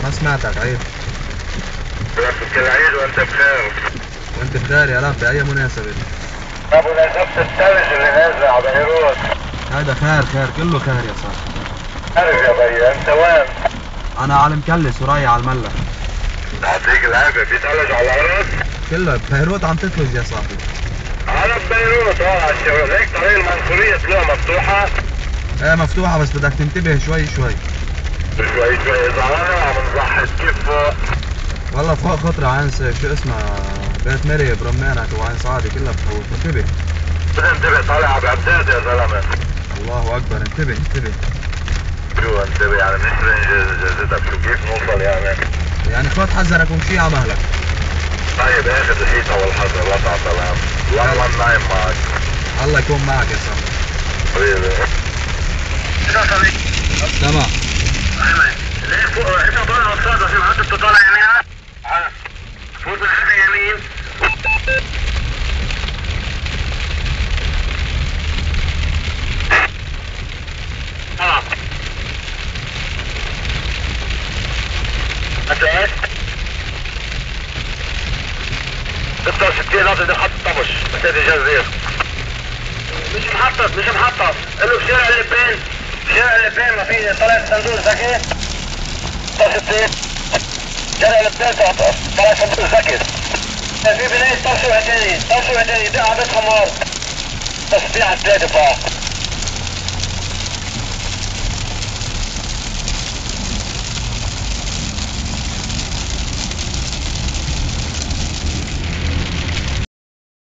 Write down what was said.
ما سمعتك عيب. كل عيد وانت بخير. وانت بخير يا رب. بأي مناسبة؟ بمناسبة الثلج اللي نازل على بيروت. هذا خير خير، كله خير يا صاحبي. خير يا بي، انت وين؟ انا على المكلس ورايح على الملا. يعطيك العافية، في ثلج على الارض؟ كله بيروت عم تثلج يا صاحبي. انا ببيروت على الشغل، هيك طريق المنصورية طلوع مفتوحة؟ ايه مفتوحة، بس بدك تنتبه شوي شوي. شوي شوي زعلانة وعم نضحك كيف فوق؟ والله فوق خطرة عين شو اسمها، بيت مري برمانك وعين سعادة كلها بتخوف، انتبه. انتبه، طالع على بعداد يا زلمة. الله اكبر، انتبه انتبه. شو انتبه يعني؟ مش جزتك، شو كيف نوصل يعني؟ يعني خد حذرك ومشي على مهلك. طيب اخذ الحيطة والحذر، وقع سلام. والله نايم معك. الله يكون معك يا صاحبي. حبيبي. تمام. ليه فوق؟ انت طالع قصاد عشان حتى طالع يمينك؟ فوت الحاجة يمين. انت ايش؟ 66 ناطر ده خط طبش، مسافة جزير. مش محطط، قال له بشارع اللبان. شارع اللبان ما في طلع صندوق ذكي. 66 شارع اللبان طلع صندوق ذكي. في بناية طرش وعتاني، دق عبيد خمار. تصديع على 3 فوق.